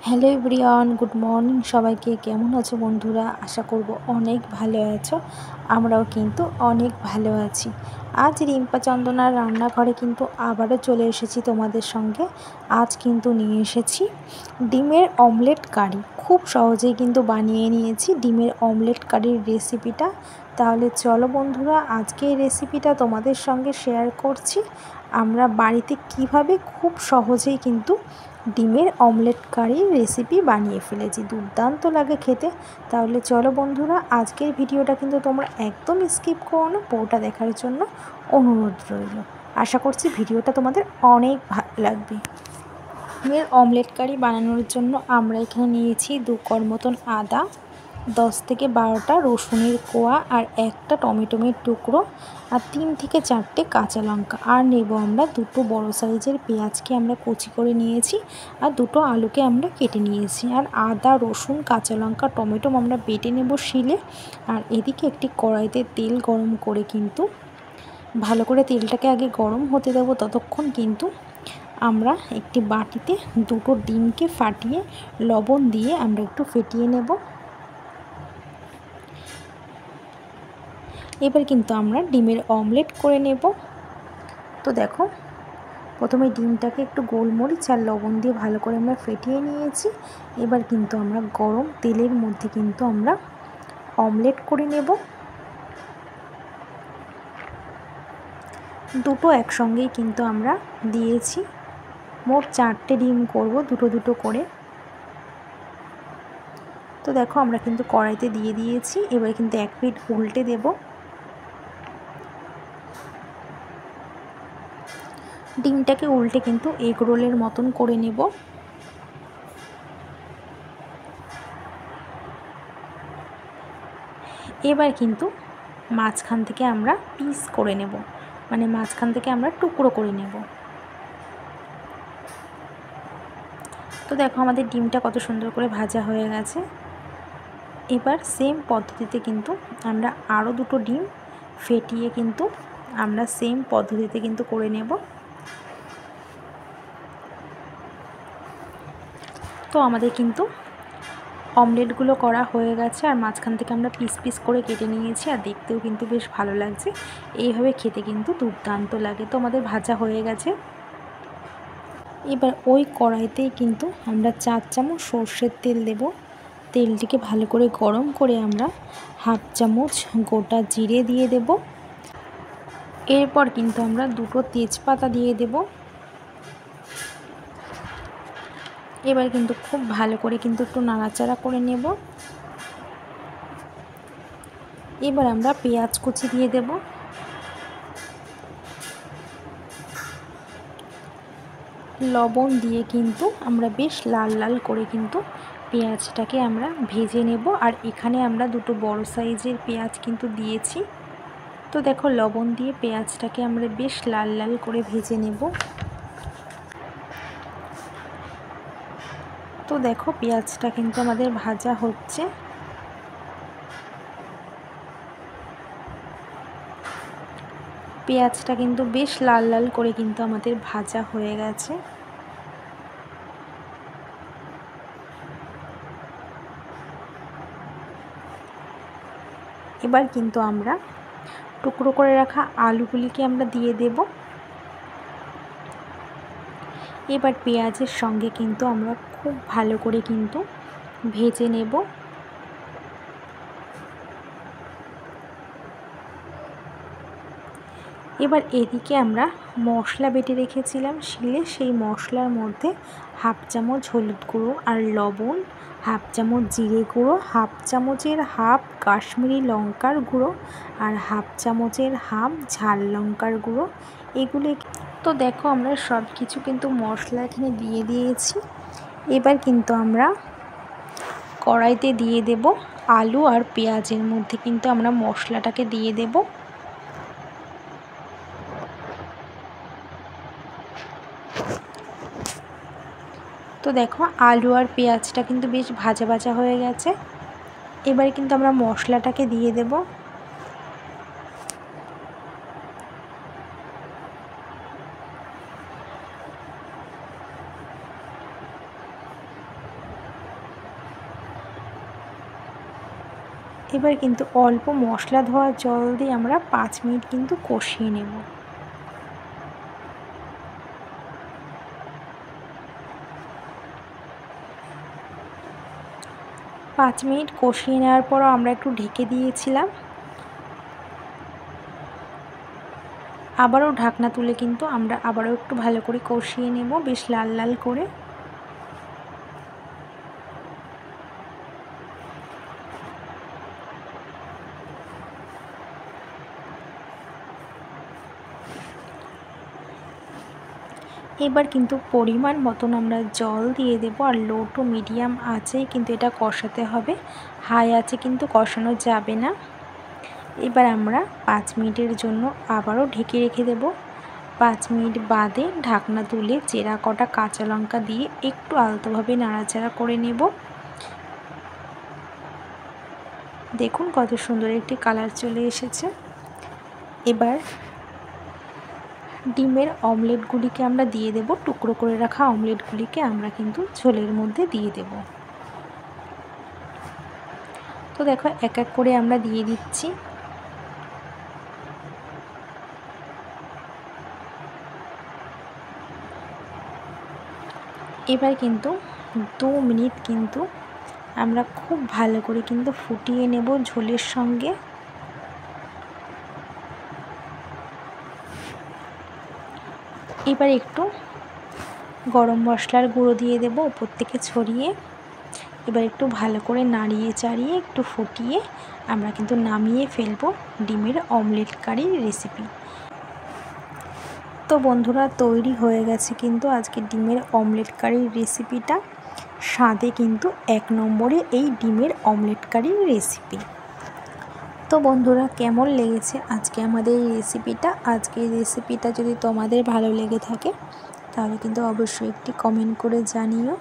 Hello everyone, good morning সবাইকে। কেমন আছো বন্ধুরা? আশা করব অনেক ভালো আছো। আমরাও কিন্তু অনেক ভালো আছি। আজ রিম্পা চন্দনার রান্নাঘরে কিন্তু আবারও চলে এসেছি তোমাদের সঙ্গে। আজ কিন্তু নিয়ে এসেছি ডিমের অমলেট কারি। খুব সহজেই কিন্তু বানিয়ে নিয়েছি ডিমের অমলেট কারির রেসিপিটা। তাহলে চলো বন্ধুরা, আজকে এই রেসিপিটা তোমাদের সঙ্গে শেয়ার করছি। আমরা বাড়িতে কিভাবে খুব সহজেই কিন্তু ডিমের অমলেট কারির রেসিপি বানিয়ে ফেলেছি। দুর্দান্ত লাগে খেতে। তাহলে চলো বন্ধুরা, আজকের ভিডিওটা কিন্তু তোমরা একদম স্কিপ করো না, পুরোটা দেখার জন্য অনুরোধ রইল। আশা করছি ভিডিওটা তোমাদের অনেক ভালো লাগবে। ডিমের অমলেট কারি বানানোর জন্য আমরা এখানে নিয়েছি 2 কোয়া মতন আদা, 10 থেকে 12টা রসুনের কোয়া, আর একটা টমেটোমের টুকরো, আর 3 থেকে 4টে কাঁচা লঙ্কা, আর নেব আমরা 2টো বড় সাইজের পেঁয়াজকে আমরা কুচি করে নিয়েছি, আর 2টো আলুকে আমরা কেটে নিয়েছি। আর আদা, রসুন, কাঁচা লঙ্কা, টমেটো আমরা বেটে নেব শিলে। আর এদিকে একটি কড়াইতে তেল গরম করে কিন্তু ভালো করে তেলটাকে আগে গরম হতে দেবো। ততক্ষণ কিন্তু আমরা একটি বাটিতে 2টো ডিমকে ফাটিয়ে লবণ দিয়ে আমরা একটু ফেটিয়ে নেব। এবার কিন্তু আমরা ডিমের অমলেট করে নেব। তো দেখো, প্রথমে ডিমটাকে একটু গোলমরিচ আর লবণ দিয়ে ভালো করে আমরা ফেটিয়ে নিয়েছি। এবার কিন্তু আমরা গরম তেলের মধ্যে কিন্তু আমরা অমলেট করে নেব। 2টো একসঙ্গেই কিন্তু আমরা দিয়েছি। মোট 4টে ডিম করব, 2টো করে। তো দেখো, আমরা কিন্তু কড়াইতে দিয়ে দিয়েছি। এবার কিন্তু এক পিঠ উল্টে দেব। ডিমটাকে উল্টে কিন্তু এগ রোলের মতন করে নেব। এবার কিন্তু মাঝখান থেকে আমরা পিস করে নেব, মানে মাঝখান থেকে আমরা টুকরো করে নেব। তো দেখো, আমাদের ডিমটা কত সুন্দর করে ভাজা হয়ে গেছে। এবার সেম পদ্ধতিতে কিন্তু আমরা আরও 2টো ডিম ফেটিয়ে কিন্তু আমরা সেম পদ্ধতিতে কিন্তু করে নেব। তো আমাদের কিন্তু অমলেটগুলো করা হয়ে গেছে, আর মাঝখান থেকে আমরা পিস পিস করে কেটে নিয়েছি, আর দেখতেও কিন্তু বেশ ভালো লাগছে। এইভাবে খেতে কিন্তু দুর্দান্ত লাগে। তো আমাদের ভাজা হয়ে গেছে। এবার ওই কড়াইতেই কিন্তু আমরা 4 চামচ সর্ষের তেল দেব। তেলটিকে ভালো করে গরম করে আমরা হাফ চামচ গোটা জিরে দিয়ে দেব। এরপর কিন্তু আমরা 2টো তেজপাতা দিয়ে দেব। এবার কিন্তু খুব ভালো করে কিন্তু একটু নাড়াচাড়া করে নেব। এবার আমরা পেঁয়াজ কুচি দিয়ে দেব। লবণ দিয়ে কিন্তু আমরা বেশ লাল লাল করে কিন্তু পেঁয়াজটাকে আমরা ভেজে নেব। আর এখানে আমরা 2টো বড় সাইজের পেঁয়াজ কিন্তু দিয়েছি। তো দেখো, লবণ দিয়ে পেঁয়াজটাকে আমরা বেশ লাল লাল করে ভেজে নেব। তো দেখো, পেঁয়াজটা কিন্তু আমাদের ভাজা হচ্ছে। পেঁয়াজটা কিন্তু বেশ লাল লাল করে কিন্তু আমাদের ভাজা হয়ে গেছে। এবার কিন্তু আমরা টুকরো করে রাখা আলুগুলিকে আমরা দিয়ে দেব। এবার পেঁয়াজের সঙ্গে কিন্তু আমরা খুব ভালো করে কিন্তু ভেজে নেব। এবার এদিকে আমরা মশলা বেটে রেখেছিলাম শিলে, সেই মশলার মধ্যে হাফ চামচ হলুদ গুঁড়ো আর লবণ, হাফ চামচ জিরে গুঁড়ো, হাফ চামচের হাফ কাশ্মীরি লঙ্কার গুঁড়ো, আর হাফ চামচের হাফ ঝাল লঙ্কার গুঁড়ো, এগুলো। তো দেখো, আমরা সব কিছু কিন্তু মশলা এখানে দিয়ে দিয়েছি। এবার কিন্তু আমরা কড়াইতে দিয়ে দেব আলু আর পেঁয়াজের মধ্যে কিন্তু আমরা মশলাটাকে দিয়ে দেব। তো দেখো, আলু আর পেঁয়াজটা কিন্তু বেশ ভাজা ভাজা হয়ে গেছে। এবারে কিন্তু আমরা মশলাটাকে দিয়ে দেব। এবার কিন্তু অল্প মশলা ধোয়া জল দিয়ে আমরা 5 মিনিট কিন্তু কষিয়ে নেব। পাঁচ মিনিট কষিয়ে নেওয়ার পরও আমরা একটু ঢেকে দিয়েছিলাম। আবারও ঢাকনা তুলে কিন্তু আমরা আবারও একটু ভালো করে কষিয়ে নেব, বেশ লাল লাল করে। এবার কিন্তু পরিমাণ মতন আমরা জল দিয়ে দেব, আর লো টু মিডিয়াম আঁচেই কিন্তু এটা কষাতে হবে, হাই আঁচে কিন্তু কষানো যাবে না। এবার আমরা 5 মিনিটের জন্য আবারও ঢেকে রেখে দেব। 5 মিনিট বাদে ঢাকনা তুলে চেরা কটা কাঁচা লঙ্কা দিয়ে একটু আলতোভাবে নাড়াচাড়া করে নেব। দেখুন কত সুন্দর একটি কালার চলে এসেছে। এবার ডিমের অমলেটগুলিকে আমরা দিয়ে দেব, টুকরো করে রাখা অমলেটগুলিকে আমরা কিন্তু ঝোলের মধ্যে দিয়ে দেব। তো দেখো এক এক করে আমরা দিয়ে দিচ্ছি। এবার কিন্তু 2 মিনিট কিন্তু আমরা খুব ভালো করে কিন্তু ফুটিয়ে নেব ঝোলের সঙ্গে। এবার একটু গরম মশলার গুঁড়ো দিয়ে দেব উপর থেকে ছড়িয়ে। এবার একটু ভালো করে নাড়িয়ে চাড়িয়ে একটু ফুটিয়ে আমরা কিন্তু নামিয়ে ফেলবো ডিমের অমলেট কারি রেসিপি। তো বন্ধুরা তৈরি হয়ে গেছে কিন্তু আজকে ডিমের অমলেট কারির রেসিপিটা। স্বাদে কিন্তু 1 নম্বরে এই ডিমের অমলেট কারির রেসিপি। তো বন্ধুরা কেমন লেগেছে আজকে আমাদের এই রেসিপিটা? আজকের রেসিপিটা যদি তোমাদের ভালো লেগে থাকে তাহলে কিন্তু অবশ্যই একটি কমেন্ট করে জানিও।